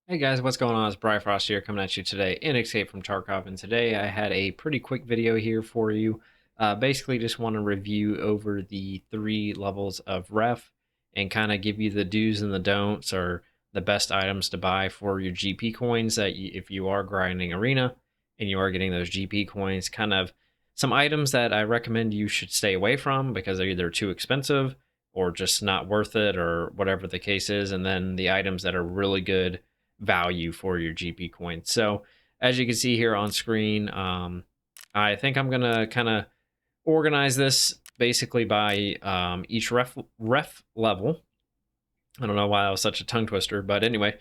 Hey guys, what's going on? It's Frost here coming at you today in Escape from Tarkov, and today I had a pretty quick video here for you. Basically, just want to review over the 3 levels of ref and kind of give you the do's and the don'ts or the best items to buy for your GP coins that if you are grinding arena and you are getting those GP coins, kind of some items that I recommend you should stay away from because they're either too expensive or just not worth it or whatever the case is, and then the items that are really good value for your GP coins. So as you can see here on screen, I think I'm gonna kind of organize this basically by each ref level. I don't know why that was such a tongue twister, but anyway.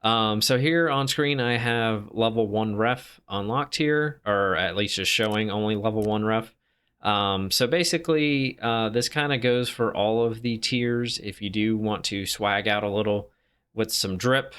So here on screen, I have level 1 ref unlocked here, or at least just showing only level 1 ref. So basically, this kind of goes for all of the tiers. If you do want to swag out a little with some drip,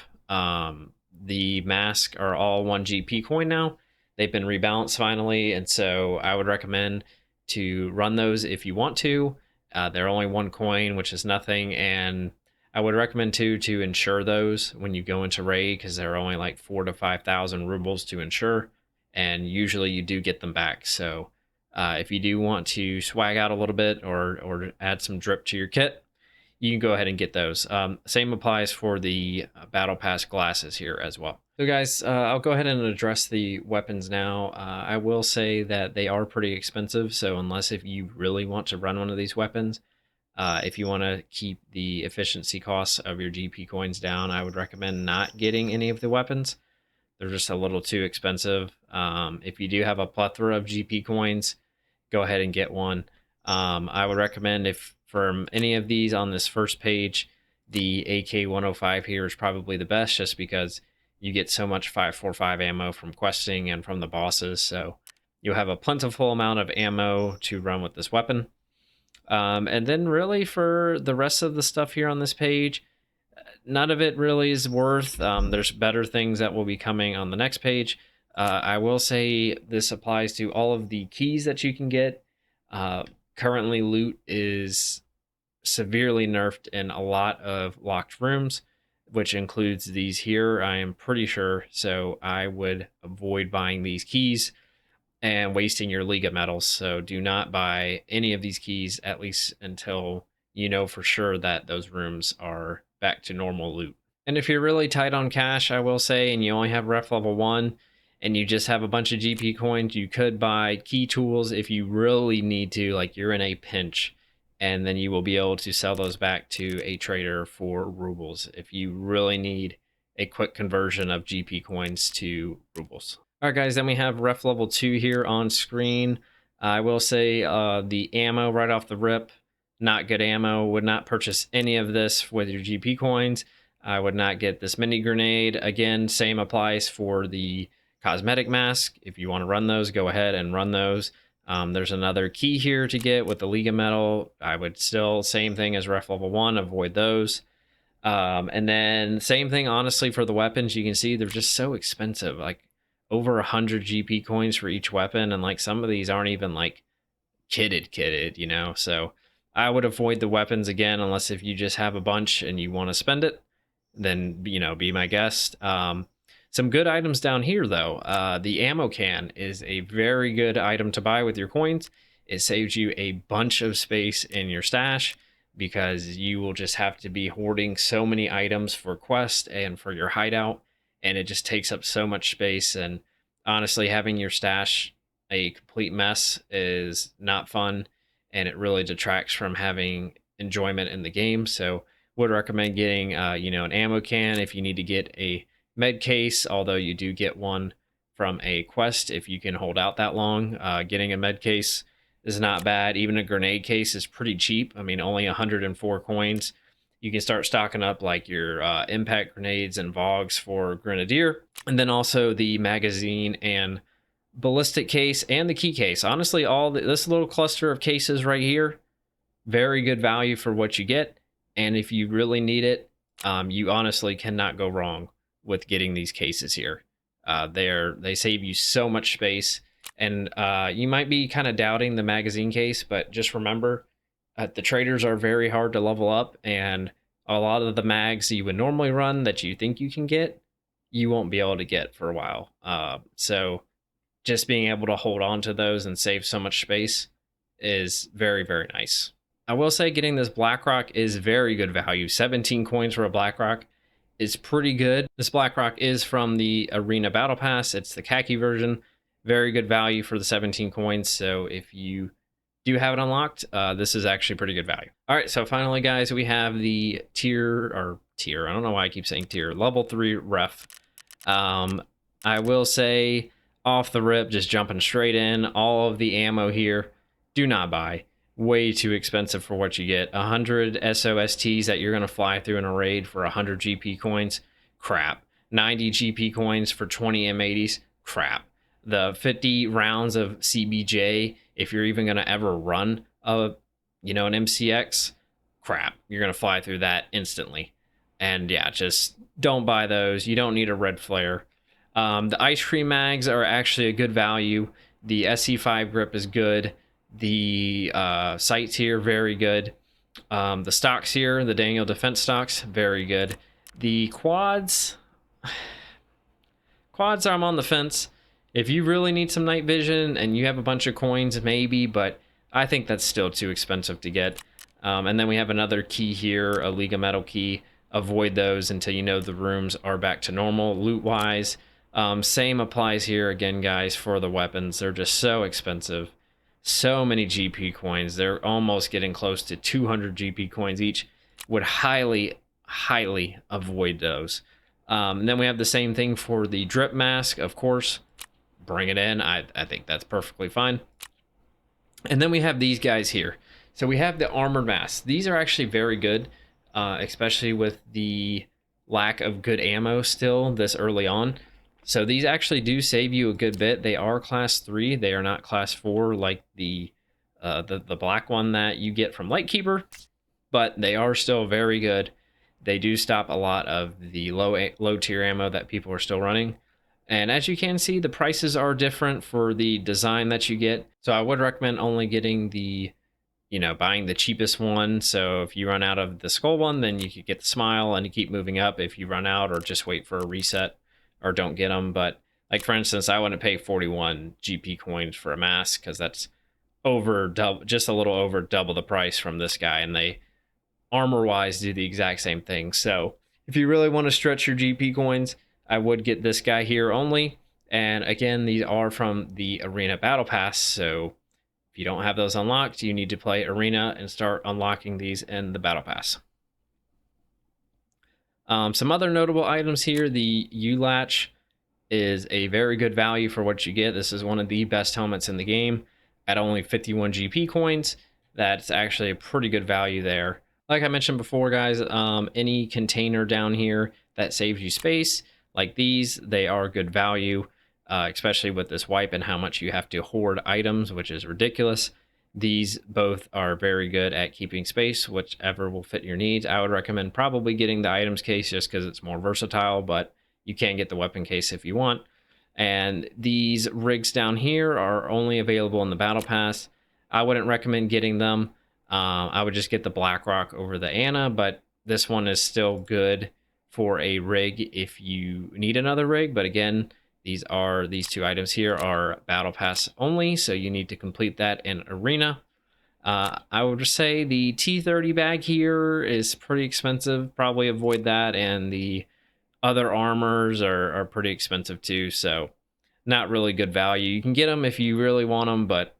the mask are all 1 GP coin now. They've been rebalanced finally, and so I would recommend to run those if you want to. They're only 1 coin, which is nothing, and I would recommend too to insure those when you go into raid because they're only like 4 to 5,000 rubles to insure, and usually you do get them back. So if you do want to swag out a little bit or add some drip to your kit, you can go ahead and get those. Same applies for the battle pass glasses here as well. So guys, I'll go ahead and address the weapons now. I will say that they are pretty expensive, so unless if you really want to run one of these weapons, if you want to keep the efficiency costs of your GP coins down, I would recommend not getting any of the weapons. They're just a little too expensive. If you do have a plethora of GP coins, go ahead and get one. I would recommend if from any of these on this first page, the AK-105 here is probably the best just because you get so much 545 ammo from questing and from the bosses. So you'll have a plentiful amount of ammo to run with this weapon. And then really for the rest of the stuff here on this page, none of it really is worth. There's better things that will be coming on the next page. I will say this applies to all of the keys that you can get. Currently, loot is severely nerfed in a lot of locked rooms, which includes these here, I am pretty sure. So I would avoid buying these keys and wasting your Liga medals. So do not buy any of these keys, at least until you know for sure that those rooms are back to normal loot. And if you're really tight on cash, I will say, and you only have ref level 1 and you just have a bunch of GP coins, you could buy key tools if you really need to, like you're in a pinch, and then you will be able to sell those back to a trader for rubles if you really need a quick conversion of GP coins to rubles. All right, guys, then we have ref level 2 here on screen. I will say the ammo right off the rip, not good ammo. Would not purchase any of this with your GP coins. I would not get this mini grenade. Again, same applies for the cosmetic mask. If you want to run those, go ahead and run those. There's another key here to get with the Liga medal. I would still, same thing as ref level 1, avoid those. And then same thing, honestly, for the weapons. You can see they're just so expensive. Like over 100 GP coins for each weapon, and like some of these aren't even like kitted, you know. So I would avoid the weapons again, unless if you just have a bunch and you want to spend it, then be my guest. Some good items down here though. The ammo can is a very good item to buy with your coins. It saves you a bunch of space in your stash because you will just have to be hoarding so many items for quest and for your hideout, and it just takes up so much space. And honestly, having your stash a complete mess is not fun, and it really detracts from having enjoyment in the game. So would recommend getting an ammo can if you need to get a med case, although you do get one from a quest if you can hold out that long. Getting a med case is not bad. Even a grenade case is pretty cheap. I mean, only 104 coins. You can start stocking up like your impact grenades and vogs for grenadier, and then also the magazine and ballistic case and the key case. Honestly, this little cluster of cases right here, very good value for what you get. And if you really need it, you honestly cannot go wrong with getting these cases here. They save you so much space, and you might be kind of doubting the magazine case, but just remember, the traders are very hard to level up, and a lot of the mags you would normally run that you think you can get you won't be able to get for a while. So just being able to hold on to those and save so much space is very, very nice. I will say getting this BlackRock is very good value. 17 coins for a BlackRock is pretty good. This BlackRock is from the Arena Battle Pass. It's the khaki version. Very good value for the 17 coins. So if you do have it unlocked, this is actually pretty good value. All right, so finally, guys, we have the tier. I don't know why I keep saying tier. Level 3 ref. I will say off the rip, just jumping straight in, all of the ammo here, do not buy. Way too expensive for what you get. 100 SOSTs that you're going to fly through in a raid for 100 GP coins, crap. 90 GP coins for 20 M80s, crap. The 50 rounds of CBJ, if you're even going to ever run an MCX, crap. You're going to fly through that instantly. And yeah, just don't buy those. You don't need a red flare. The ice cream mags are actually a good value. The SC5 grip is good. The sights here, very good. The stocks here, the Daniel defense stocks, very good. The quads, I'm on the fence. If you really need some night vision and you have a bunch of coins, maybe, but I think that's still too expensive to get. And then we have another key here, a League of Metal key. Avoid those until you know the rooms are back to normal loot-wise. Same applies here again, guys, for the weapons. They're just so expensive. So many GP coins. They're almost getting close to 200 GP coins each. Would highly avoid those. Then we have the same thing for the drip mask, of course. Bring it in. I think that's perfectly fine. And then we have these guys here. So we have the armored masks. These are actually very good, especially with the lack of good ammo still this early on. So these actually do save you a good bit. They are class 3. They are not class 4 like the black one that you get from Lightkeeper, but they are still very good. They do stop a lot of the low tier ammo that people are still running. And as you can see, the prices are different for the design that you get. So I would recommend only getting buying the cheapest one. So if you run out of the skull one, then you could get the smile and you keep moving up. If you run out, or just wait for a reset, or don't get them. But like, for instance, I wouldn't pay 41 GP coins for a mask because that's just a little over double the price from this guy, and they armor wise do the exact same thing. So if you really want to stretch your GP coins, I would get this guy here only. And again, these are from the Arena Battle Pass, so if you don't have those unlocked, you need to play Arena and start unlocking these in the Battle Pass. Some other notable items here, the U-Latch is a very good value for what you get. This is one of the best helmets in the game at only 51 GP coins. That's actually a pretty good value there. Like I mentioned before, guys, any container down here that saves you space, like these, they are good value, especially with this wipe and how much you have to hoard items, which is ridiculous. These both are very good at keeping space, whichever will fit your needs. I would recommend probably getting the items case just because it's more versatile, but you can get the weapon case if you want. And these rigs down here are only available in the Battle Pass. I wouldn't recommend getting them. I would just get the BlackRock over the Anna, but this one is still good for a rig if you need another rig. But again, these two items here are Battle Pass only, so you need to complete that in Arena. I would say the T30 bag here is pretty expensive. Probably avoid that, and the other armors are pretty expensive too, so not really good value. You can get them if you really want them, but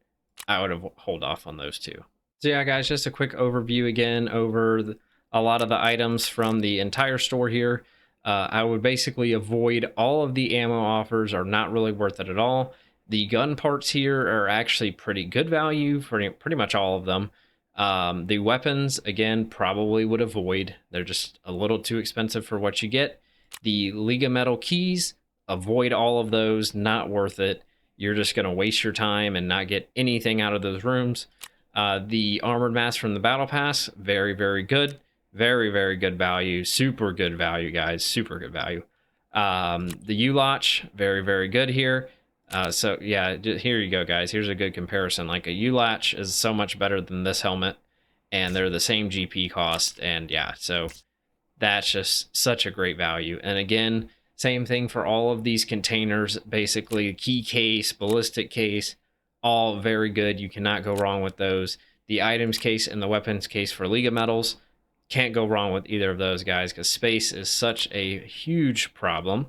I would hold off on those two. So yeah, guys, just a quick overview again over a lot of the items from the entire store here. I would basically avoid all of the ammo offers, are not really worth it at all. The gun parts here are actually pretty good value for pretty much all of them. The weapons, again, probably would avoid. They're just a little too expensive for what you get. The League of Metal keys, avoid all of those, not worth it. You're just going to waste your time and not get anything out of those rooms. The armored mask from the Battle Pass, very, very good. Very, very good value. Super good value, guys. Super good value. The U-Latch, very, very good here. So yeah, here you go, guys. Here's a good comparison. Like, a U-Latch is so much better than this helmet, and they're the same GP cost. And yeah, so that's just such a great value. And again, Same thing for all of these containers, basically key case, ballistic case, all very good. You cannot go wrong with those. The items case and the weapons case for League of Metals, can't go wrong with either of those guys because space is such a huge problem.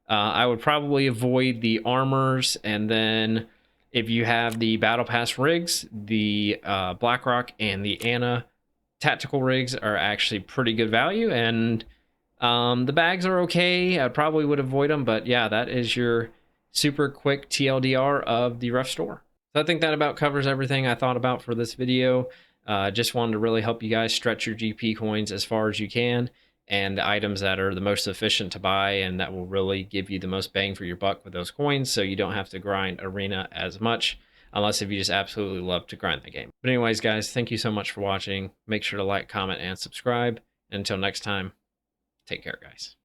I would probably avoid the armors, and then if you have the Battle Pass rigs, the BlackRock and the Anna tactical rigs are actually pretty good value, and the bags are okay. I probably would avoid them, but yeah, that is your super quick TLDR of the Ref store. So I think that about covers everything I thought about for this video. Just wanted to really help you guys stretch your GP coins as far as you can, and the items that are the most efficient to buy and that will really give you the most bang for your buck with those coins, so you don't have to grind arena as much, unless if you just absolutely love to grind the game. But anyways, guys, thank you so much for watching. Make sure to like, comment, and subscribe. And until next time, take care, guys.